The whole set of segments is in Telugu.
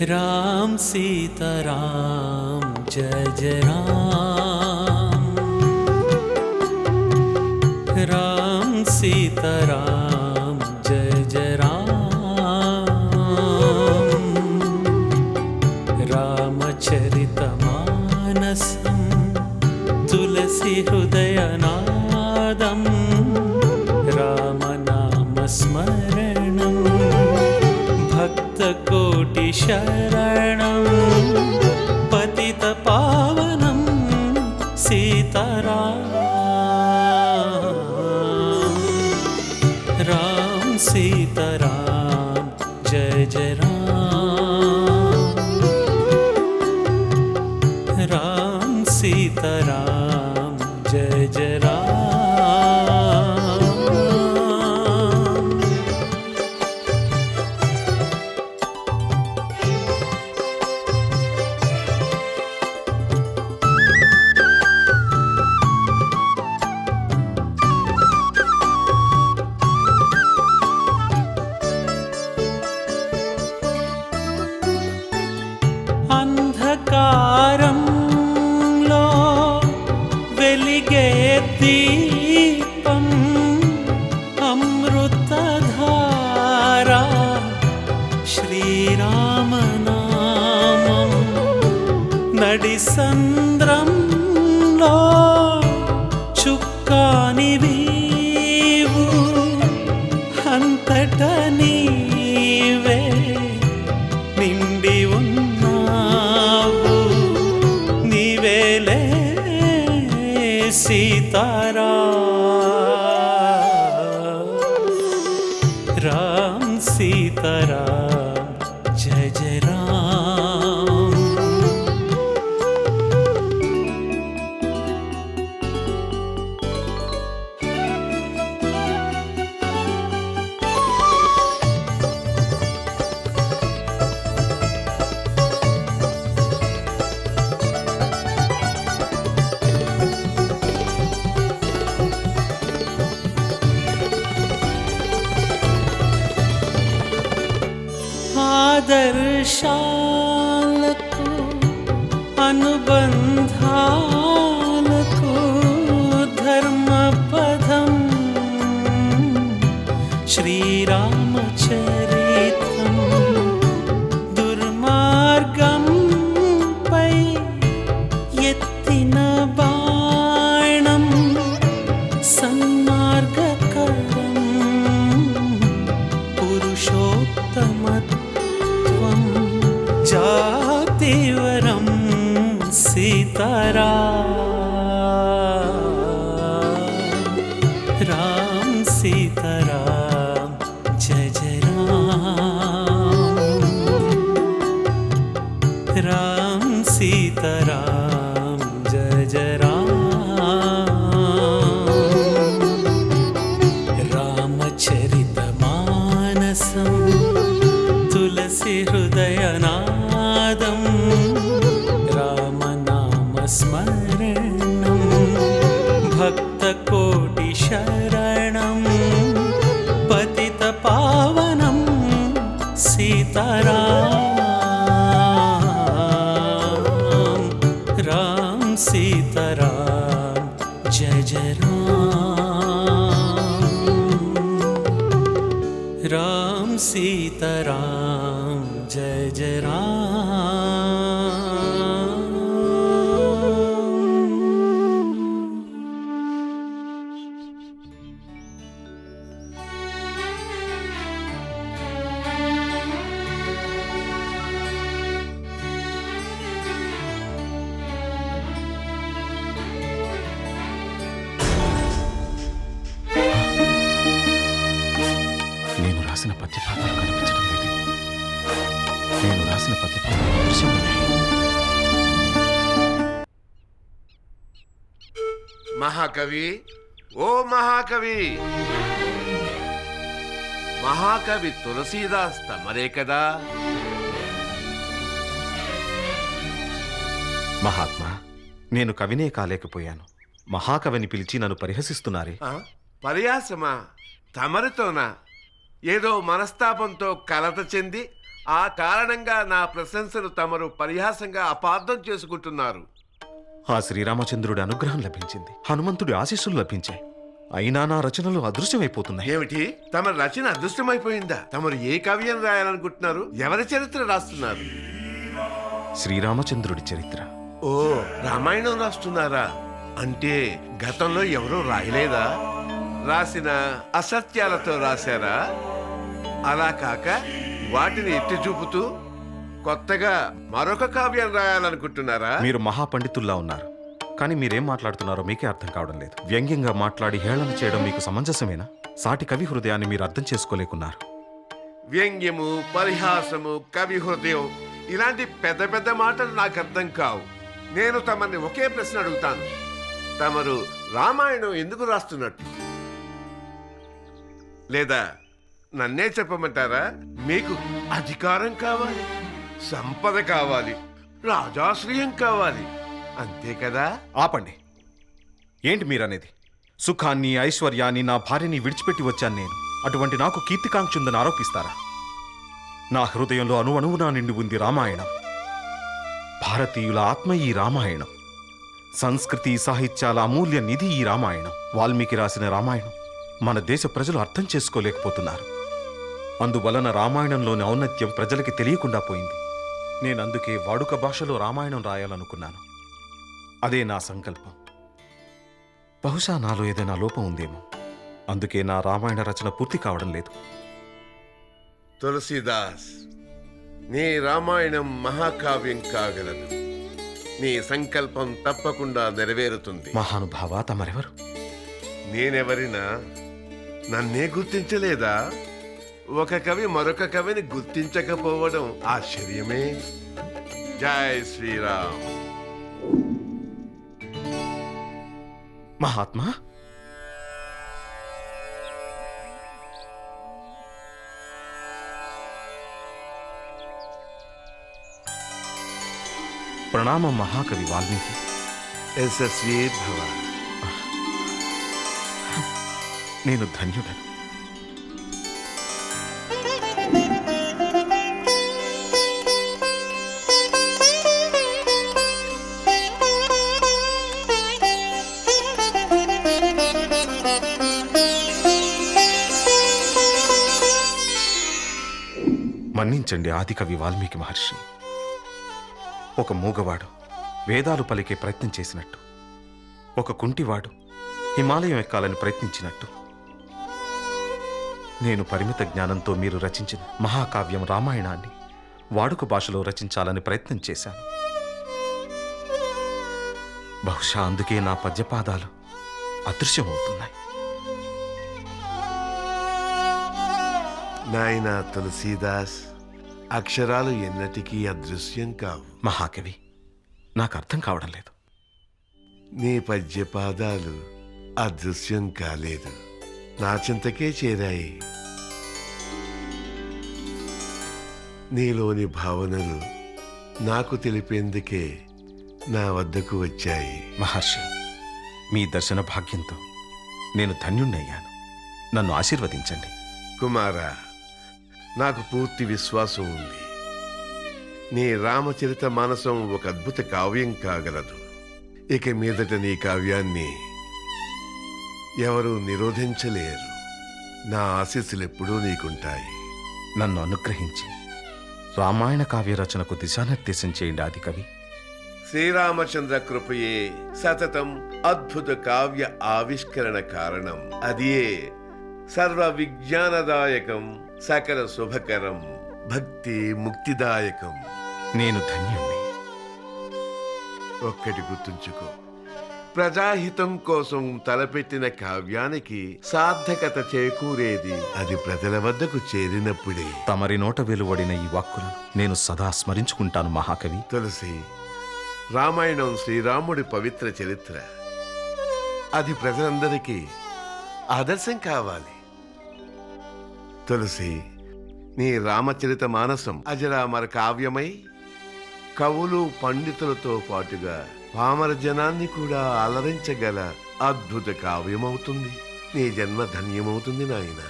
राम सीताराम जय जय राम। राम सीताराम जय जय राम। रामचरितमानसं तुलसी हृदयनादं रामनामस्मरणं भक्तकोटिशरणं पतितपावनं सीताराम। राम सीताराम जय जय राम। राम सीताराम जय जय राम। అంధకారంలో వెలిగే దీపం అమృతధార శ్రీరామనామం నడి సంద్రంలో చుక్కాని వీవు అంతట నీవే నిండి ఉన్నావు నీవేలే सीताराम। राम सीताराम जय जय राम। ఆదర్శాలకు అనుబంధాలకు ధర్మపదం శ్రీరామచరితం దుర్మార్గంపై ఎత్తిన బాణం సన్మార్గకరం పురుషోత్తమత్వం जातिवरं सीताराम। राम सीताराम जय जय राम। राम सीताराम जय जय राम। रामचरितमानसं तुलसी हृदयनादं रामनामस्मरणं भक्तकोटिशरणं पतितपावनं सीताराम। राम सीताराम जय जय राम। राम सीताराम जय जय राम। నేను రాసిన పద్య పాత్రలు కనిపించడం లేదు. నేను రాసిన పద్య పాత్రలు దృశ్యమయ్యాయి. మహాకవి, ఓ మహాకవి, మహాకవి తులసీదాస్ తమరే కదా? మహాత్మా, నేను కవినే కాలేకపోయాను. మహాకవిని పిలిచి నన్ను పరిహసిస్తున్నారే. పరిహాసమా? తమరితోనా? ఏదో మనస్తాపంతో కలత చెంది ఆ కారణంగా నా ప్రశంసను తమరు పరిహాసంగా అపార్థం చేసుకుంటున్నారు. ఆ శ్రీరామచంద్రుడి అనుగ్రహం లభించింది, హనుమంతుడి ఆశీస్సులు లభించాయి. అయినా నా రచనలు అదృశ్యమైపోతున్నాయి. ఏమిటి, తమ రచన అదృష్టమైపోయిందా? తమరు ఏ కావ్యం రాయాలనుకుంటున్నారు? ఎవరి చరిత్ర రాస్తున్నారు? శ్రీరామచంద్రుడి చరిత్ర. ఓ, రామాయణం రాస్తున్నారా? అంటే గతంలో ఎవరూ రాయలేదా? రాసిన అసత్యాలతో రాశారా? అలా కాక వాటిని ఎత్తి చూపుతూ కొత్తగా మరొక కావ్యం రాయాలనుకుంటున్నారా? మీరు మహాపండితుల్లా ఉన్నారు, కానీ మీరేం మాట్లాడుతున్నారో మీకే అర్థం కావడం లేదు. వ్యంగ్యంగా మాట్లాడి హేళన చేయడం మీకు సమంజసమేనా? సాటి కవి హృదయాన్ని మీరు అర్థం చేసుకోలేకున్నారు. వ్యంగ్యము, పరిహాసము, కవి హృదయం ఇలాంటి పెద్ద పెద్ద మాటలు నాకు అర్థం కావు. నేను తమని ఒకే ప్రశ్న అడుగుతాను. తమరు రామాయణం ఎందుకు రాస్తున్నట్టు? లేదా నన్నే చెప్పమంటారా? మీకు అధికారం కావాలి, సంపద కావాలి, రాజాశ్రయం కావాలి, అంతే కదా? ఆపండి. ఏంటి మీరనేది? సుఖాన్ని, ఐశ్వర్యాన్ని, నా భార్యని విడిచిపెట్టి వచ్చాను నేను. అటువంటి నాకు కీర్తికాంక్ష ఉందని ఆరోపిస్తారా? నా హృదయంలో అణువణువునా నిండి ఉంది రామాయణం. భారతీయుల ఆత్మ ఈ రామాయణం. సంస్కృతి సాహిత్యాల అమూల్య నిధి ఈ రామాయణం. వాల్మీకి రాసిన రామాయణం మన దేశ ప్రజలు అర్థం చేసుకోలేకపోతున్నారు. అందువలన రామాయణంలోని ఔన్నత్యం ప్రజలకి తెలియకుండా పోయింది. నేనందుకే వాడుక భాషలో రామాయణం రాయాలనుకున్నాను. అదే నా సంకల్పం. బహుశా నాలో ఏదైనా లోపం ఉందేమో, అందుకే నా రామాయణ రచన పూర్తి కావడం లేదు. తులసీదాస్, నీ రామాయణం మహాకావ్యం కాగలదు. నీ సంకల్పం తప్పకుండా నెరవేరుతుంది. మహానుభావ, తమరెవరు? నేనెవరినా? నన్నే గుర్తించలేదా? ఒక కవి మరొక కవిని గుర్తించకపోవడం ఆశ్చర్యమే. జై శ్రీరామ్. మహాత్మా, ప్రణామం మహాకవి వాల్మీకి. యశస్వీ భవ. నేను ధన్యుడను. మన్నించండి ఆదికవి వాల్మీకి మహర్షి. ఒక మూగవాడు వేదాలు పలికే ప్రయత్నం చేసినట్టు, ఒక కుంటివాడు హిమాలయం ఎక్కాలని ప్రయత్నించినట్టు, నేను పరిమిత జ్ఞానంతో మీరు రచించిన మహాకావ్యం రామాయణాన్ని వాడుక భాషలో రచించాలని ప్రయత్నం చేశాను. బహుశా అందుకే నా పద్యపాదాలు అదృశ్యమవుతున్నాయి. నాయనా తులసీదాస్, అక్షరాలు ఎన్నటికీ అదృశ్యం కావు. మహాకవి, నాకు అర్థం కావడం లేదు. నీ పద్యపాదాలు అదృశ్యం కాలేదు, నా చింతకే చేరాయి. నీలోని భావనలు నాకు తెలిపేందుకే నా వద్దకు వచ్చాయి. మహర్షి, మీ దర్శన భాగ్యంతో నేను ధన్యుణ్ణయ్యాను. నన్ను ఆశీర్వదించండి. కుమారా, నాకు పూర్తి విశ్వాసం ఉంది. నీ రామచరిత మానసం ఒక అద్భుత కావ్యం కాగలదు. ఇక మీదట నీ కావ్యాన్ని ఎవరూ నిరోధించలేరు. నా ఆశీస్సులు ఎప్పుడూ నీకుంటాయి. నన్ను అనుగ్రహించి రామాయణ కావ్య రచనకు దిశానిర్దేశం చేయండి ఆదికవి. శ్రీరామచంద్ర కృపయే సతతం అద్భుత కావ్య ఆవిష్కరణ కారణం. అదియే సర్వ విజ్ఞానదాయకం, సకల శుభకరం, భక్తి ముక్తిదాయకం. నేను ధన్యుణ్ణి. ఒక్కటి గుర్తుంచుకో, ప్రజాహితం కోసం తలపెట్టిన కావ్యానికి సార్థకత చేకూరేది అది ప్రజల వద్దకు చేరినప్పుడే. తమరి నోట వెలువడిన ఈ వాక్కులను నేను సదా స్మరించుకుంటాను మహాకవి. తులసి, రామాయణం శ్రీరాముడి పవిత్ర చరిత్ర. అది ప్రజలందరికీ ఆదర్శం కావాలి. తులసి, నీ రామచరిత మానసం అజరామర కావ్యమై కవులు పండితులతో పాటుగా పామర జనాన్ని కూడా అలరించగల అద్భుత కావ్యమవుతుంది. నీ జన్మ ధన్యమవుతుంది నాయన.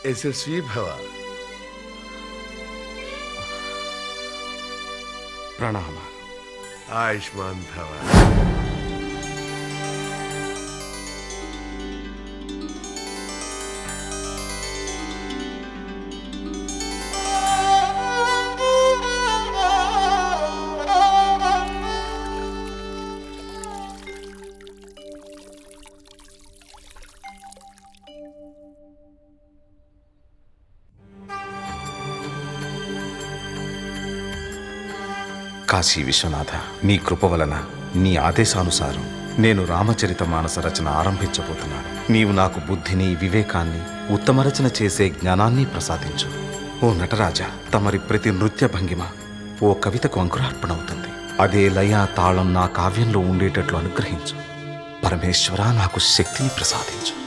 యశస్వీ భవ. ప్రణామాలు. ఆయుష్మాన్ భవ. కాశీ విశ్వనాథ, నీ కృప వలన నీ ఆదేశానుసారం నేను రామచరిత మానస రచన ఆరంభించబోతున్నాను. నీవు నాకు బుద్ధిని, వివేకాన్ని, ఉత్తమ రచన చేసే జ్ఞానాన్ని ప్రసాదించు. ఓ నటరాజా, తమరి ప్రతి నృత్య భంగిమ ఓ కవితకు అంకురార్పణవుతుంది. అదే లయ, తాళం నా కావ్యంలో ఉండేటట్లు అనుగ్రహించు. పరమేశ్వర, నాకు శక్తిని ప్రసాదించు.